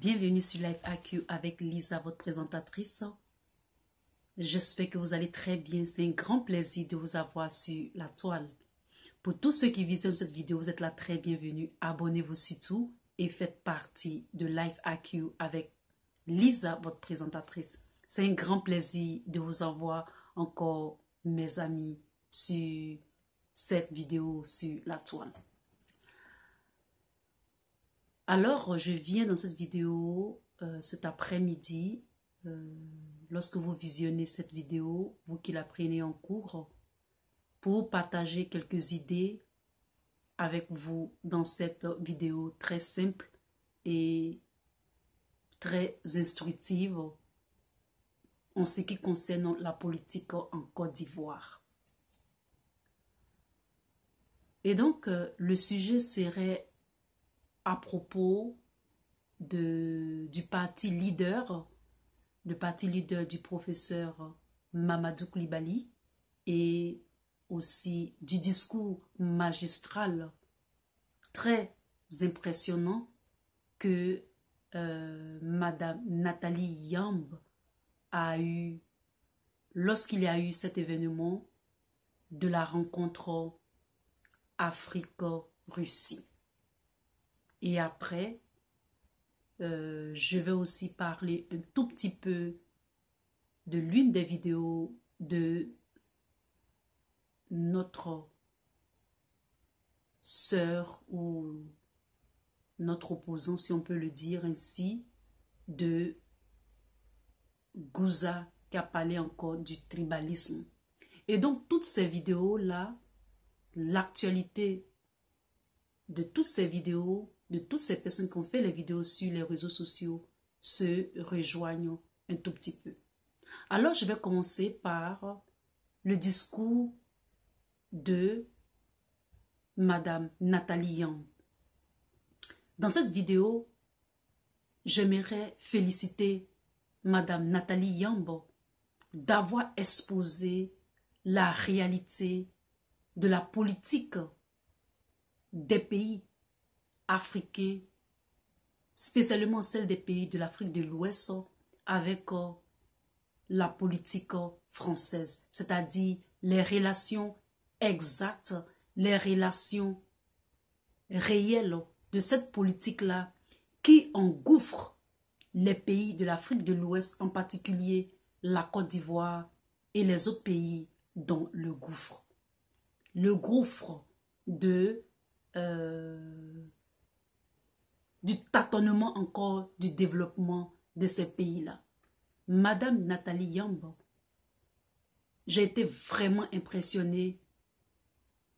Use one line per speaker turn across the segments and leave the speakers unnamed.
Bienvenue sur Life AQ avec Lisa, votre présentatrice. J'espère que vous allez très bien. C'est un grand plaisir de vous avoir sur la toile. Pour tous ceux qui visionnent cette vidéo, vous êtes là très bienvenue. Abonnez-vous surtout et faites partie de Life AQ avec Lisa, votre présentatrice. C'est un grand plaisir de vous avoir encore, mes amis, sur cette vidéo sur la toile. Alors, je viens dans cette vidéo cet après-midi, lorsque vous visionnez cette vidéo, vous qui la prenez en cours, pour partager quelques idées avec vous dans cette vidéo très simple et très instructive en ce qui concerne la politique en Côte d'Ivoire. Et donc, le sujet serait à propos du parti leader du professeur Mamadou Coulibaly et aussi du discours magistral très impressionnant que Madame Nathalie Yamb a eu lorsqu'il y a eu cet événement de la rencontre Afrique-Russie. Et après, je vais aussi parler un tout petit peu de l'une des vidéos de notre sœur ou notre opposant, si on peut le dire ainsi, de Gouza, qui a parlé encore du tribalisme. Et donc, toutes ces vidéos-là, l'actualité de toutes ces vidéos, de toutes ces personnes qui ont fait les vidéos sur les réseaux sociaux se rejoignent un tout petit peu. Alors, je vais commencer par le discours de Madame Nathalie Yamb. Dans cette vidéo, j'aimerais féliciter Madame Nathalie Yamb d'avoir exposé la réalité de la politique des pays africains, spécialement celle des pays de l'Afrique de l'Ouest, avec la politique française, c'est-à-dire les relations exactes, les relations réelles de cette politique-là qui engouffre les pays de l'Afrique de l'Ouest, en particulier la Côte d'Ivoire et les autres pays dans le gouffre. Le gouffre du tâtonnement encore du développement de ces pays-là. Madame Nathalie Yamb, j'ai été vraiment impressionnée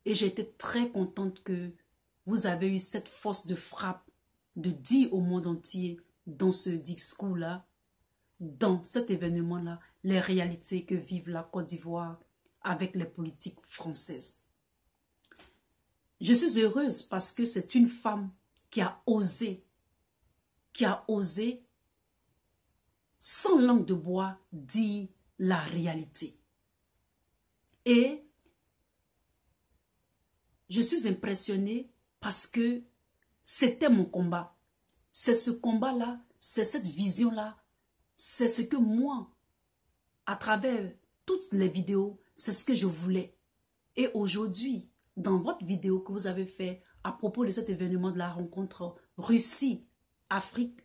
et j'ai été très contente que vous avez eu cette force de frappe de dire au monde entier dans ce discours-là, dans cet événement-là, les réalités que vive la Côte d'Ivoire avec les politiques françaises. Je suis heureuse parce que c'est une femme qui a osé, sans langue de bois, dire la réalité. Et je suis impressionnée parce que c'était mon combat. C'est ce combat-là, c'est cette vision-là, c'est ce que moi, à travers toutes les vidéos, c'est ce que je voulais. Et aujourd'hui, dans votre vidéo que vous avez fait à propos de cet événement de la rencontre Russie-Afrique,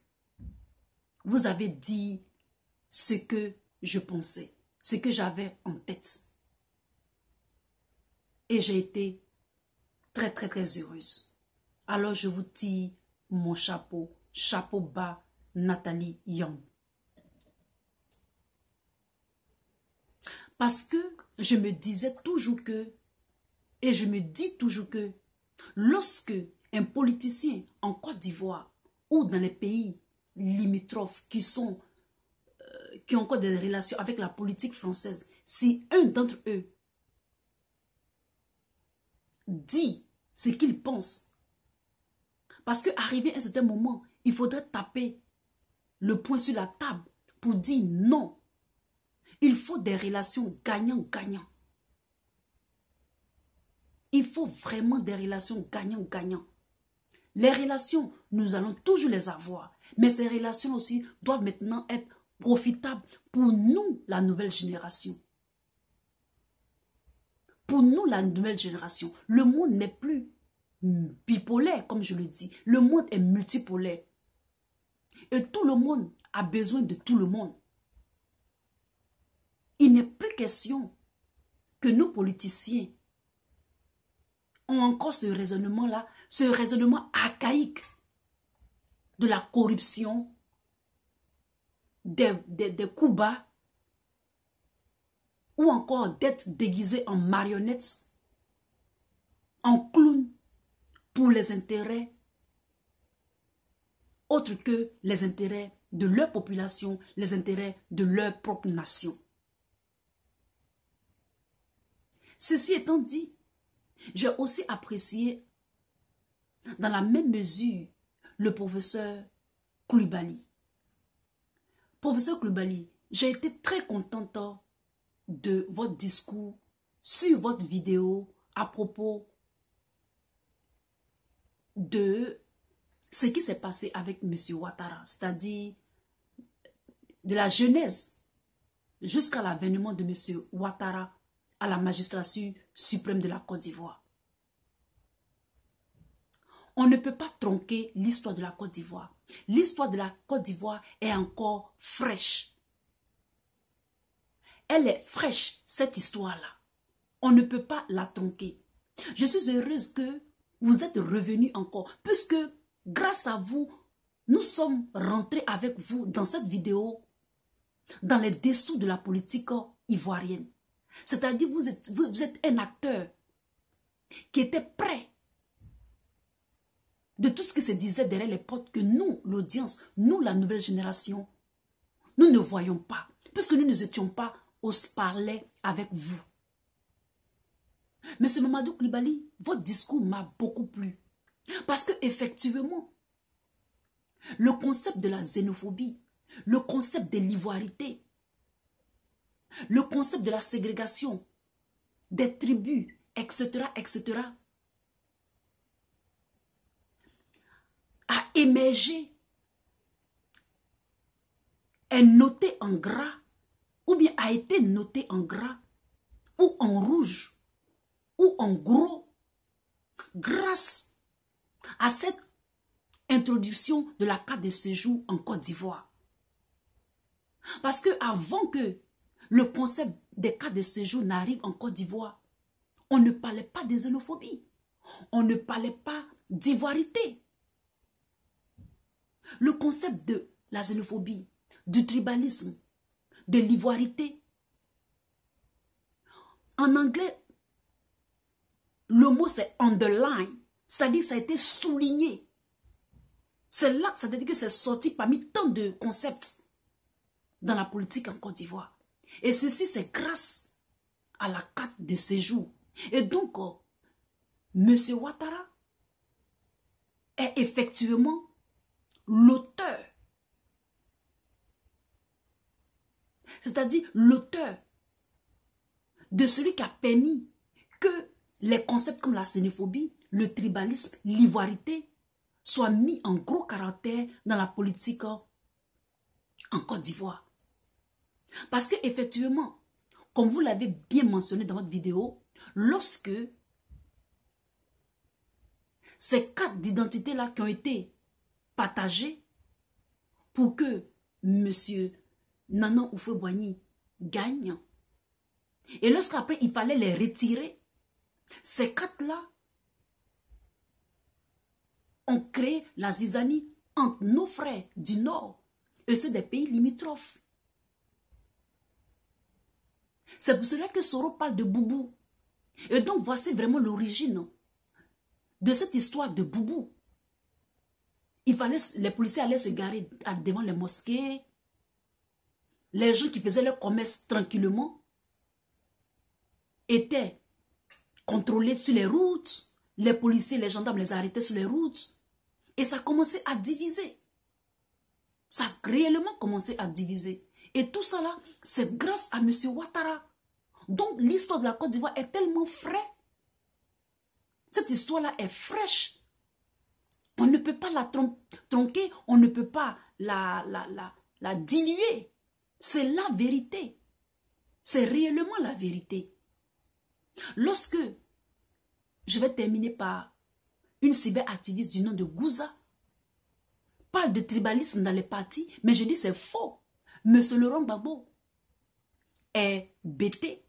vous avez dit ce que je pensais, ce que j'avais en tête. Et j'ai été très, très, très heureuse. Alors, je vous tire mon chapeau, chapeau bas, Nathalie Yamb. Parce que je me disais toujours que, et je me dis toujours que, lorsque un politicien en Côte d'Ivoire ou dans les pays limitrophes qui ont encore des relations avec la politique française, si un d'entre eux dit ce qu'il pense, parce qu'arrivé à un certain moment, il faudrait taper le poing sur la table pour dire non. Il faut des relations gagnant-gagnant. Il faut vraiment des relations gagnant-gagnant. Les relations, nous allons toujours les avoir. Mais ces relations aussi doivent maintenant être profitables pour nous, la nouvelle génération. Pour nous, la nouvelle génération, le monde n'est plus bipolaire, comme je le dis. Le monde est multipolaire. Et tout le monde a besoin de tout le monde. Il n'est plus question que nos politiciens ont encore ce raisonnement-là, ce raisonnement archaïque de la corruption, des coups bas, ou encore d'être déguisés en marionnettes, en clowns, pour les intérêts autres que les intérêts de leur population, les intérêts de leur propre nation. Ceci étant dit, j'ai aussi apprécié dans la même mesure le professeur Coulibaly. Professeur Coulibaly, j'ai été très contente de votre discours sur votre vidéo à propos de ce qui s'est passé avec M. Ouattara, c'est-à-dire de la genèse jusqu'à l'avènement de M. Ouattara à la magistrature suprême de la Côte d'Ivoire. On ne peut pas tronquer l'histoire de la Côte d'Ivoire. L'histoire de la Côte d'Ivoire est encore fraîche. Elle est fraîche, cette histoire-là. On ne peut pas la tronquer. Je suis heureuse que vous êtes revenus encore, puisque grâce à vous, nous sommes rentrés avec vous dans cette vidéo, dans les dessous de la politique ivoirienne. C'est-à-dire vous êtes un acteur qui était prêt de tout ce qui se disait derrière les portes que nous, l'audience, nous, la nouvelle génération, nous ne voyons pas, puisque nous n'étions pas au parler avec vous. Mais M. Mamadou Coulibaly, votre discours m'a beaucoup plu. Parce que effectivement, le concept de la xénophobie, le concept de l'ivoirité, le concept de la ségrégation, des tribus, etc., etc., a émergé, est noté en gras, ou bien a été noté en gras, ou en rouge, ou en gros, grâce à cette introduction de la carte de séjour en Côte d'Ivoire. Parce que avant que le concept des cartes de séjour n'arrive en Côte d'Ivoire, on ne parlait pas de xénophobie, on ne parlait pas d'ivoirité. Le concept de la xénophobie, du tribalisme, de l'ivoirité. En anglais, le mot c'est underline, c'est-à-dire ça a été souligné. C'est là que ça veut dire que c'est sorti parmi tant de concepts dans la politique en Côte d'Ivoire. Et ceci, c'est grâce à la carte de séjour. Et donc, M. Ouattara est effectivement l'auteur. C'est-à-dire l'auteur de celui qui a permis que les concepts comme la xénophobie, le tribalisme, l'ivoirité soient mis en gros caractère dans la politique en Côte d'Ivoire. Parce que effectivement, comme vous l'avez bien mentionné dans votre vidéo, lorsque ces cartes d'identité-là qui ont été partagées pour que M. Nana Houphouët-Boigny gagne, et lorsqu'après il fallait les retirer, ces cartes-là ont créé la zizanie entre nos frères du Nord et ceux des pays limitrophes. C'est pour cela que Soro parle de Boubou. Et donc voici vraiment l'origine de cette histoire de Boubou. Les policiers allaient se garer devant les mosquées. Les gens qui faisaient leur commerce tranquillement étaient contrôlés sur les routes. Les policiers, les gendarmes les arrêtaient sur les routes. Et ça a commencé à diviser. Ça a réellement commencé à diviser. Et tout ça là, c'est grâce à M. Ouattara. Donc l'histoire de la Côte d'Ivoire est tellement fraîche. Cette histoire-là est fraîche. On ne peut pas la tronquer, on ne peut pas la diluer. C'est la vérité. C'est réellement la vérité. Lorsque je vais terminer par une cyberactiviste du nom de Gouza, parle de tribalisme dans les partis, mais je dis c'est faux. Monsieur Laurent Gbagbo est bêté.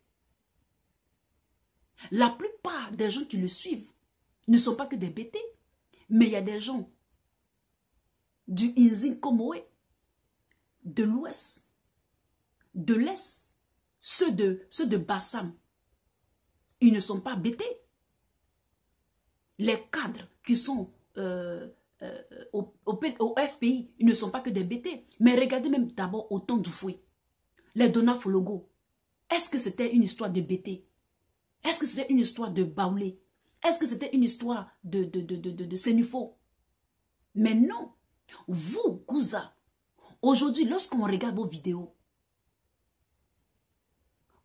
La plupart des gens qui le suivent ne sont pas que des bêtés, mais il y a des gens du Inzing Komoé, de l'Ouest, de l'Est, ceux de Bassam. Ils ne sont pas bêtés. Les cadres qui sont au FPI, ils ne sont pas que des bêtés. Mais regardez même d'abord au temps du fouet. Les Dona Fologo. Est-ce que c'était une histoire de bêtés? Est-ce que c'était une histoire de Baoulé? Est-ce que c'était une histoire de Sénufo? Mais non. Vous, Gouza, aujourd'hui, lorsqu'on regarde vos vidéos,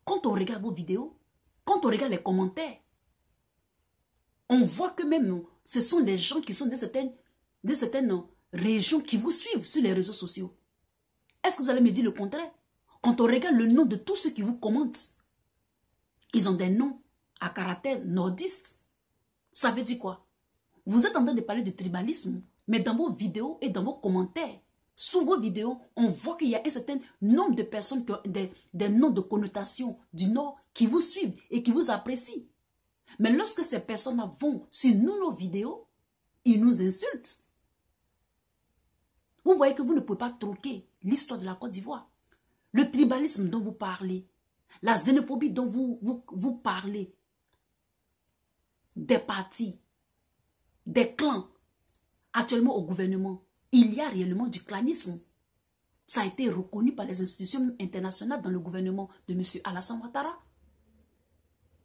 quand on regarde vos vidéos, quand on regarde les commentaires, on voit que même ce sont des gens qui sont de certaines régions qui vous suivent sur les réseaux sociaux. Est-ce que vous allez me dire le contraire? Quand on regarde le nom de tous ceux qui vous commentent, ils ont des noms à caractère nordiste. Ça veut dire quoi? Vous êtes en train de parler de tribalisme, mais dans vos vidéos et dans vos commentaires, sous vos vidéos, on voit qu'il y a un certain nombre de personnes qui ont des noms de connotation du Nord qui vous suivent et qui vous apprécient. Mais lorsque ces personnes vont sur nos vidéos, ils nous insultent. Vous voyez que vous ne pouvez pas tronquer l'histoire de la Côte d'Ivoire. Le tribalisme dont vous parlez, la xénophobie dont vous parlez, des partis, des clans, actuellement au gouvernement, il y a réellement du clanisme. Ça a été reconnu par les institutions internationales dans le gouvernement de M. Alassane Ouattara.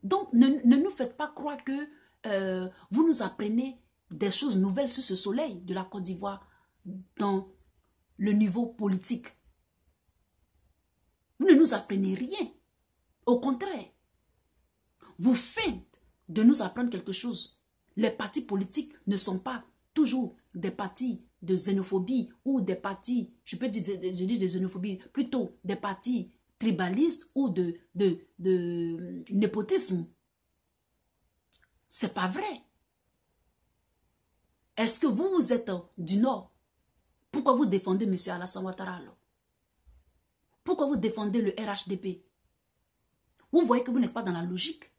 Donc, ne nous faites pas croire que vous nous apprenez des choses nouvelles sur ce soleil de la Côte d'Ivoire dans le niveau politique. Vous ne nous apprenez rien. Au contraire, vous faites de nous apprendre quelque chose. Les partis politiques ne sont pas toujours des partis de xénophobie ou des partis, je dis de xénophobie, plutôt des partis tribalistes ou de népotisme. C'est pas vrai. Est-ce que vous êtes du Nord? Pourquoi vous défendez M. Alassane Ouattara alors? Pourquoi vous défendez le RHDP? Vous voyez que vous n'êtes pas dans la logique.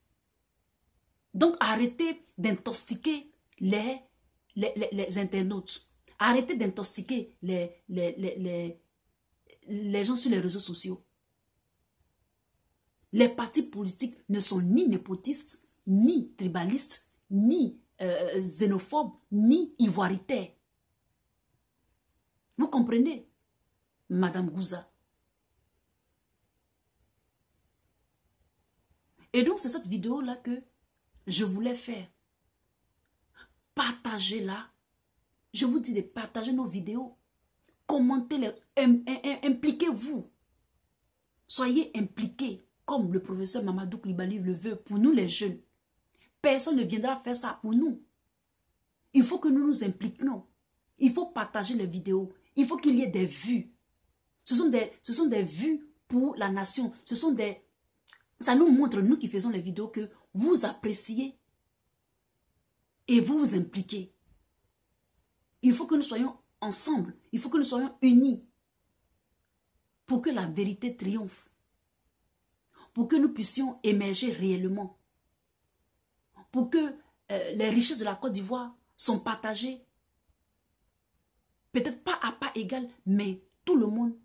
Donc arrêtez d'intoxiquer les internautes. Arrêtez d'intoxiquer les gens sur les réseaux sociaux. Les partis politiques ne sont ni népotistes, ni tribalistes, ni xénophobes, ni ivoiritaires. Vous comprenez, Madame Gouza? Et donc, c'est cette vidéo-là que je voulais faire. Partagez-la. Je vous dis de partager nos vidéos. Commentez-les. Impliquez-vous. Soyez impliqués, comme le professeur Mamadou Coulibaly le veut, pour nous les jeunes. Personne ne viendra faire ça pour nous. Il faut que nous nous impliquions. Il faut partager les vidéos. Il faut qu'il y ait des vues. Ce sont des vues pour la nation. Ça nous montre, nous qui faisons les vidéos, que vous appréciez et vous vous impliquez. Il faut que nous soyons ensemble. Il faut que nous soyons unis pour que la vérité triomphe. Pour que nous puissions émerger réellement. Pour que les richesses de la Côte d'Ivoire sont partagées. Peut-être pas à pas égal, mais tout le monde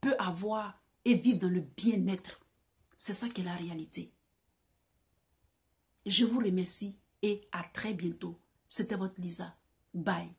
peut avoir et vivre dans le bien-être. C'est ça qui est la réalité. Je vous remercie et à très bientôt. C'était votre Lisa. Bye.